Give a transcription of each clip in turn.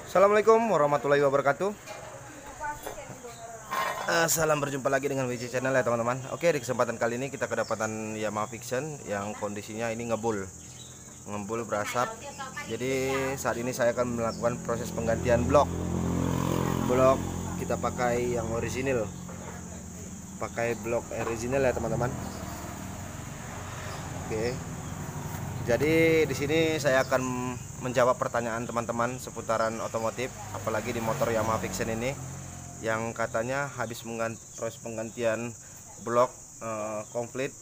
Assalamualaikum warahmatullahi wabarakatuh. Salam berjumpa lagi dengan WC Channel ya teman-teman. Oke, di kesempatan kali ini kita kedapatan Yamaha Vision yang kondisinya ini ngebul berasap. Jadi saat ini saya akan melakukan proses penggantian blok kita pakai yang orisinil, pakai blok orisinil ya teman-teman. Oke, jadi di sini saya akan menjawab pertanyaan teman-teman seputaran otomotif, apalagi di motor Yamaha Vision ini yang katanya habis proses penggantian blok komplit,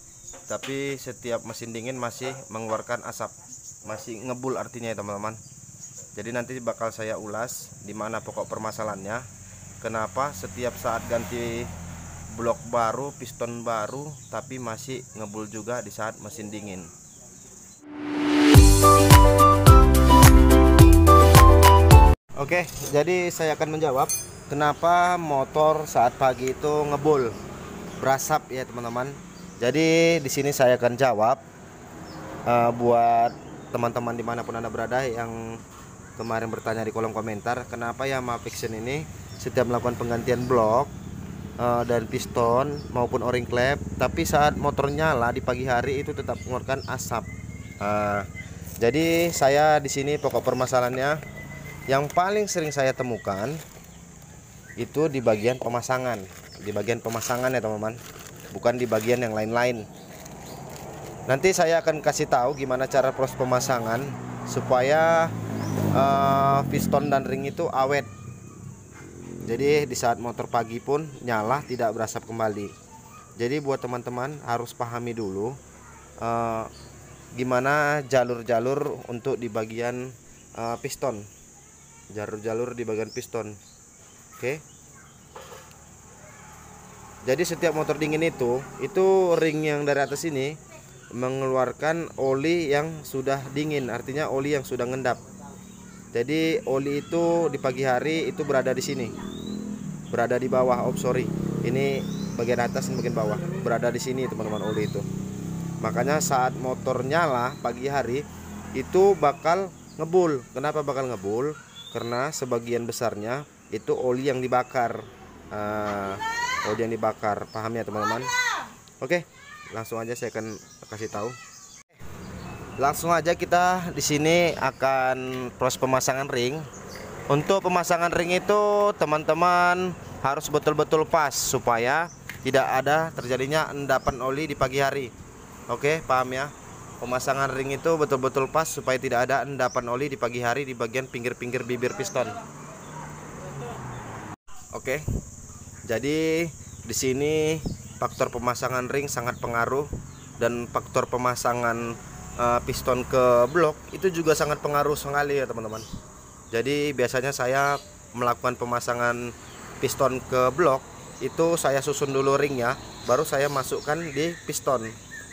tapi setiap mesin dingin masih mengeluarkan asap, masih ngebul artinya ya teman-teman. Jadi nanti bakal saya ulas di mana pokok permasalahannya, kenapa setiap saat ganti blok baru, piston baru, tapi masih ngebul juga di saat mesin dingin. Oke, jadi saya akan menjawab kenapa motor saat pagi itu ngebul berasap ya teman-teman. Jadi di sini saya akan jawab buat teman-teman dimanapun anda berada yang kemarin bertanya di kolom komentar, kenapa Yamaha Vision ini setiap melakukan penggantian blok dan piston maupun o-ring klep, tapi saat motor nyala di pagi hari itu tetap mengeluarkan asap. Jadi saya di sini pokok permasalahannya yang paling sering saya temukan itu di bagian pemasangan, ya teman-teman, bukan di bagian yang lain-lain. Nanti saya akan kasih tahu gimana cara proses pemasangan supaya piston dan ring itu awet. Jadi di saat motor pagi pun nyala tidak berasap kembali. Jadi buat teman-teman harus pahami dulu gimana jalur-jalur untuk di bagian piston, jalur-jalur di bagian piston. Oke. Jadi setiap motor dingin itu ring yang dari atas ini mengeluarkan oli yang sudah dingin, artinya oli yang sudah ngendap. Jadi oli itu di pagi hari itu berada di sini, berada di bawah. Ini bagian atas dan bagian bawah, berada di sini teman-teman oli itu. Makanya saat motor nyala pagi hari itu bakal ngebul. Kenapa bakal ngebul? Karena sebagian besarnya itu oli yang dibakar. Oli yang dibakar, paham ya teman-teman? Oke, langsung aja saya akan kasih tahu. Langsung aja kita di sini akan proses pemasangan ring. Untuk pemasangan ring itu teman-teman harus betul-betul pas supaya tidak ada terjadinya endapan oli di pagi hari. Oke, paham ya? Pemasangan ring itu betul-betul pas supaya tidak ada endapan oli di pagi hari di bagian pinggir-pinggir bibir piston. Oke. Jadi di sini faktor pemasangan ring sangat pengaruh, dan faktor pemasangan piston ke blok itu juga sangat pengaruh sekali ya teman-teman. Jadi biasanya saya melakukan pemasangan piston ke blok itu saya susun dulu ringnya, baru saya masukkan di piston.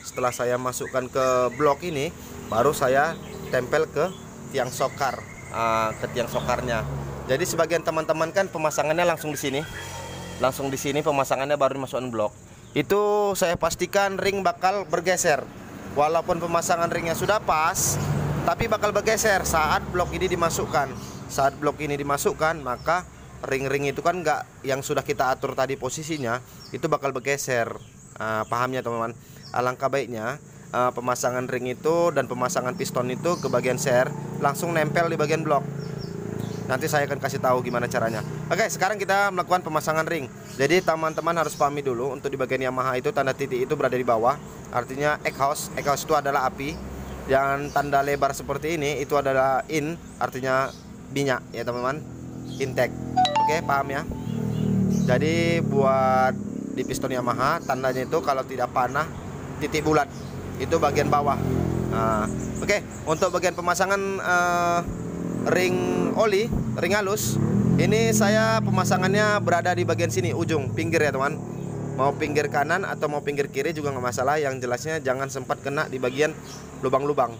Setelah saya masukkan ke blok ini, baru saya tempel ke tiang sokar, ke tiang sokarnya. Jadi sebagian teman-teman kan pemasangannya langsung di sini. Langsung di sini pemasangannya baru dimasukkan blok. Itu saya pastikan ring bakal bergeser. Walaupun pemasangan ringnya sudah pas, tapi bakal bergeser saat blok ini dimasukkan. Saat blok ini dimasukkan, maka ring-ring itu kan enggak yang sudah kita atur tadi posisinya, itu bakal bergeser. Pahamnya teman-teman. Alangkah baiknya pemasangan ring itu dan pemasangan piston itu ke bagian ser langsung nempel di bagian blok. Nanti saya akan kasih tahu gimana caranya. Oke, sekarang kita melakukan pemasangan ring. Jadi teman-teman harus pahami dulu, untuk di bagian Yamaha itu tanda titik itu berada di bawah, artinya exhaust. Exhaust itu adalah api. Dan tanda lebar seperti ini itu adalah in, artinya minyak ya teman-teman, intake. Oke, paham ya? Jadi buat di piston Yamaha tandanya itu kalau tidak panah titik bulat, itu bagian bawah. Oke, untuk bagian pemasangan ring oli, ring halus, ini saya pemasangannya berada di bagian sini, ujung pinggir ya teman. Mau pinggir kanan atau mau pinggir kiri juga nggak masalah, yang jelasnya jangan sempat kena di bagian lubang-lubang.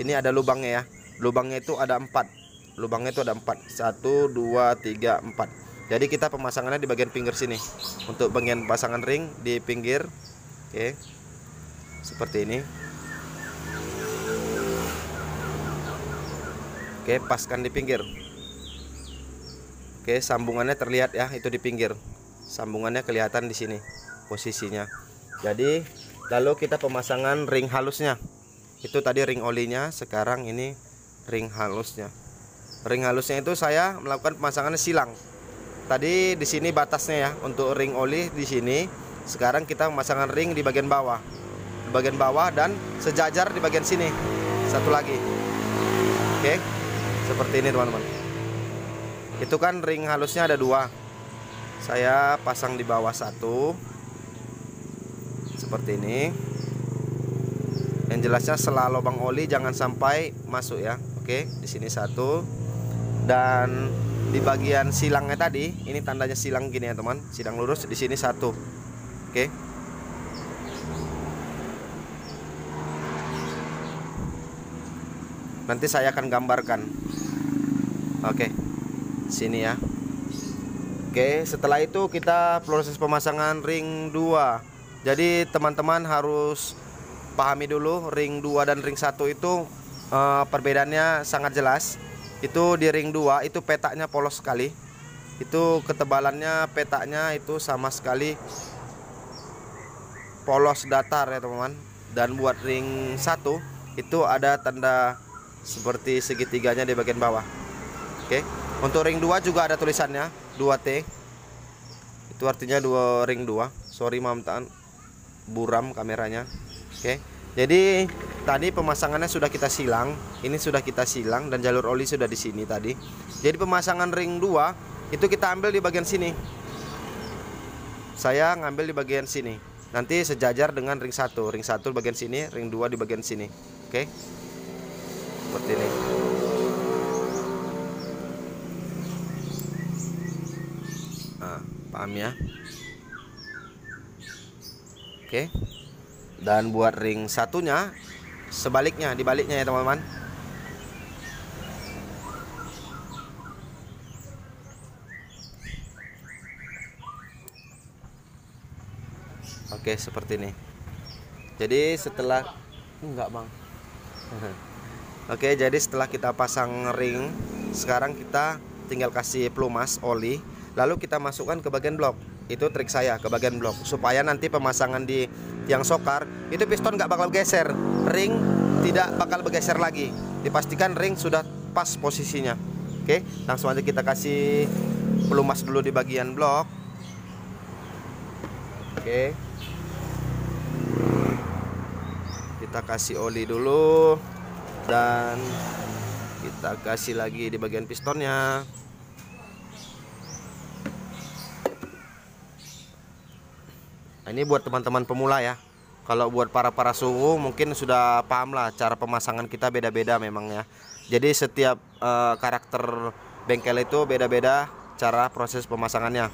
Ini ada lubangnya ya, lubangnya itu ada 4. Lubangnya itu ada 4, 1, 2, 3, 4. Jadi kita pemasangannya di bagian pinggir sini. Untuk bagian pasangan ring di pinggir. Oke, seperti ini. Oke, paskan di pinggir. Oke, sambungannya terlihat ya, itu di pinggir. Sambungannya kelihatan di sini posisinya. Jadi lalu kita pemasangan ring halusnya. Itu tadi ring olinya, sekarang ini ring halusnya. Ring halusnya itu saya melakukan pemasangannya silang. Tadi di sini batasnya ya untuk ring oli di sini. Sekarang kita pemasangan ring di bagian bawah. Di bagian bawah dan sejajar di bagian sini. Satu lagi. Oke. Seperti ini teman-teman. Itu kan ring halusnya ada 2. Saya pasang di bawah 1. Seperti ini. Yang jelasnya sela lubang oli jangan sampai masuk ya. Oke, di sini 1. Dan di bagian silangnya tadi, ini tandanya silang gini ya teman, silang lurus, di sini 1. Oke. Nanti saya akan gambarkan. Oke. Sini ya. Oke, setelah itu kita proses pemasangan ring 2. Jadi teman-teman harus pahami dulu ring 2 dan ring 1 itu perbedaannya sangat jelas. Itu di ring 2 itu petaknya polos sekali. Itu ketebalannya petaknya itu sama sekali polos datar ya teman-teman. Dan buat ring 1 itu ada tanda seperti segitiganya di bagian bawah. Oke. Untuk ring 2 juga ada tulisannya 2T. Itu artinya ring 2. Sorry mamtaan buram kameranya. Oke. Jadi tadi pemasangannya sudah kita silang. Ini sudah kita silang dan jalur oli sudah di sini tadi. Jadi pemasangan ring 2 itu kita ambil di bagian sini. Saya ngambil di bagian sini. Nanti sejajar dengan ring 1. Ring 1 di bagian sini, ring 2 di bagian sini. Oke. Seperti ini. Nah, paham ya? Oke. Dan buat ring satunya sebaliknya, dibaliknya ya teman-teman. Oke, seperti ini. Jadi setelah enggak, Bang. Oke, jadi setelah kita pasang ring, sekarang kita tinggal kasih pelumas oli. Lalu kita masukkan ke bagian blok. Itu trik saya, ke bagian blok, supaya nanti pemasangan di tiang sokar itu piston nggak bakal geser, ring tidak bakal bergeser lagi. Dipastikan ring sudah pas posisinya. Oke, langsung aja kita kasih pelumas dulu di bagian blok. Oke, kita kasih oli dulu dan kita kasih lagi di bagian pistonnya. Nah, ini buat teman-teman pemula ya. Kalau buat para suhu mungkin sudah paham lah, cara pemasangan kita beda-beda memang ya. Jadi setiap karakter bengkel itu beda-beda cara proses pemasangannya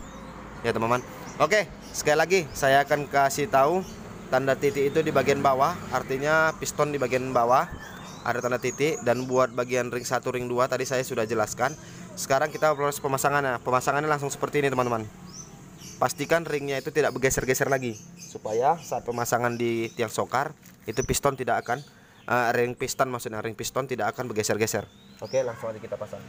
ya teman-teman. Oke, sekali lagi saya akan kasih tahu tanda titik itu di bagian bawah, artinya piston di bagian bawah ada tanda titik. Dan buat bagian ring 1 ring 2 tadi saya sudah jelaskan. Sekarang kita proses pemasangannya. Pemasangannya langsung seperti ini teman-teman. Pastikan ringnya itu tidak bergeser-geser lagi, supaya saat pemasangan di tiang sokar itu piston tidak akan ring piston tidak akan bergeser-geser. Oke, langsung aja kita pasang.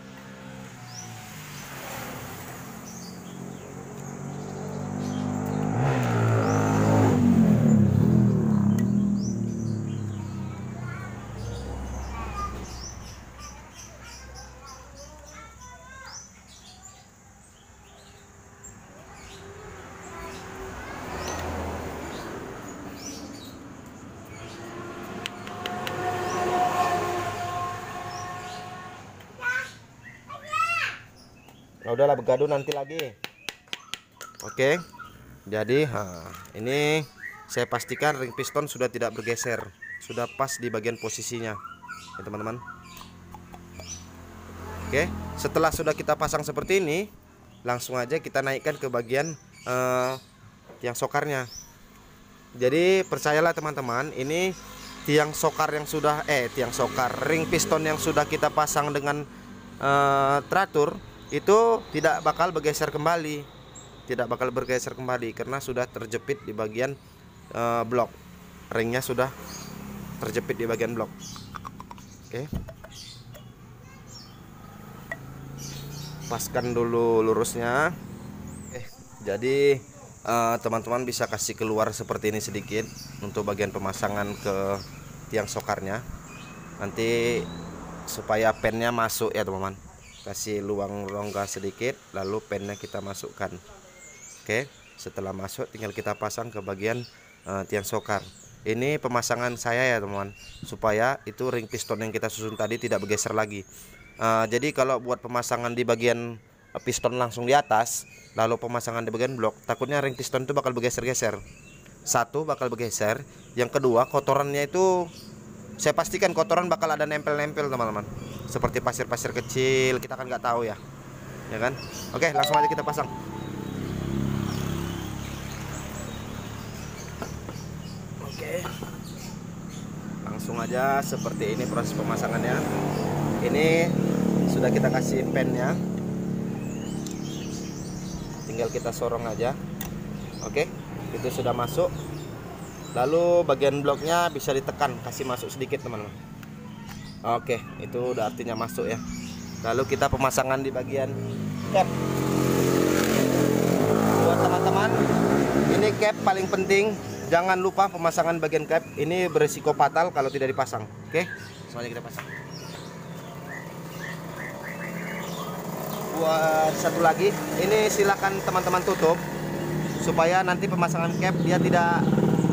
Nah, udahlah bergaduh nanti lagi. Oke. Jadi ini saya pastikan ring piston sudah tidak bergeser, sudah pas di bagian posisinya ya teman-teman. Oke, setelah sudah kita pasang seperti ini, langsung aja kita naikkan ke bagian tiang sokarnya. Jadi percayalah teman-teman, ini tiang sokar yang sudah ring piston yang sudah kita pasang dengan teratur itu tidak bakal bergeser kembali, karena sudah terjepit di bagian blok. Ringnya sudah terjepit di bagian blok. Oke. paskan dulu lurusnya. Jadi teman-teman bisa kasih keluar seperti ini sedikit untuk bagian pemasangan ke tiang sokarnya, nanti supaya pennya masuk ya teman-teman. Kasih luang rongga sedikit, lalu pennya kita masukkan. Oke, setelah masuk tinggal kita pasang ke bagian tiang sokar. Ini pemasangan saya ya teman-teman, supaya itu ring piston yang kita susun tadi tidak bergeser lagi. Jadi kalau buat pemasangan di bagian piston langsung di atas, lalu pemasangan di bagian blok, takutnya ring piston itu bakal bergeser-geser. Satu, bakal bergeser. Yang kedua, kotorannya itu saya pastikan kotoran bakal ada nempel-nempel teman-teman, seperti pasir-pasir kecil, kita kan nggak tahu ya kan. Oke, langsung aja kita pasang. Oke, langsung aja seperti ini proses pemasangannya. Ini sudah kita kasih pennya, tinggal kita sorong aja. Oke, itu sudah masuk. Lalu bagian bloknya bisa ditekan, kasih masuk sedikit teman-teman. Oke, itu udah artinya masuk ya. Lalu kita pemasangan di bagian cap. Buat teman-teman, ini cap paling penting. Jangan lupa pemasangan bagian cap. Ini berisiko fatal kalau tidak dipasang. Oke, semuanya kita pasang. Buat satu lagi, ini silakan teman-teman tutup supaya nanti pemasangan cap dia tidak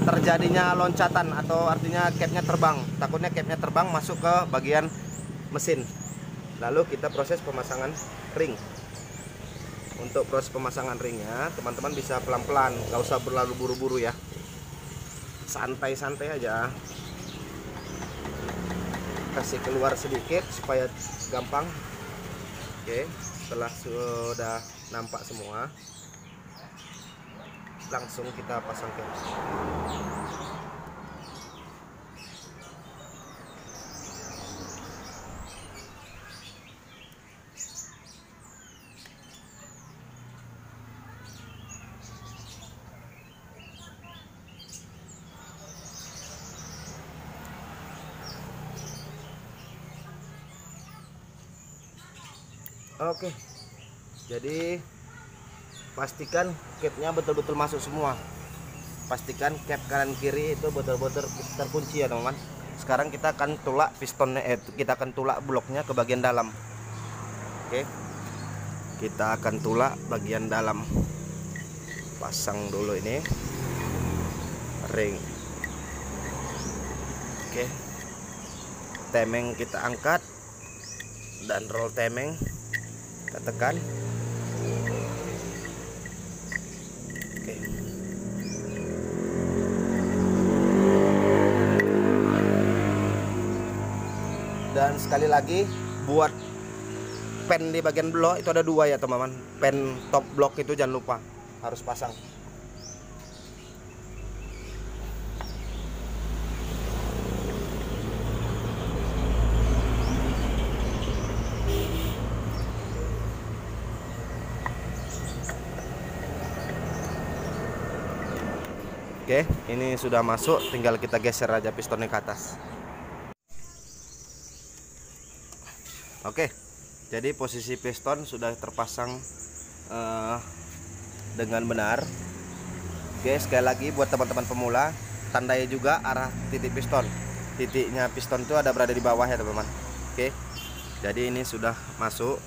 terjadinya loncatan, atau artinya capnya terbang. Takutnya capnya terbang masuk ke bagian mesin. Lalu kita proses pemasangan ring. Untuk proses pemasangan ringnya teman-teman bisa pelan-pelan, nggak usah berlalu buru-buru ya, santai-santai aja. Kasih keluar sedikit supaya gampang. Oke, setelah sudah nampak semua, langsung kita pasang cap. Oke, jadi pastikan capnya betul-betul masuk semua. Pastikan cap kanan kiri itu betul-betul terkunci ya teman-teman. Sekarang kita akan tulak pistonnya, kita akan tulak bloknya ke bagian dalam. Oke, kita akan tulak bagian dalam. Pasang dulu ini ring. Oke, temeng kita angkat dan roll temeng kita tekan. Oke. Dan sekali lagi, buat pen di bagian blok itu ada dua ya teman-teman. Pen top blok itu jangan lupa harus pasang. Oke, ini sudah masuk, tinggal kita geser aja pistonnya ke atas. Oke, jadi posisi piston sudah terpasang dengan benar. Oke, sekali lagi buat teman-teman pemula, tandai juga arah titik piston. Titiknya piston itu ada berada di bawah ya teman-teman. Oke, jadi ini sudah masuk.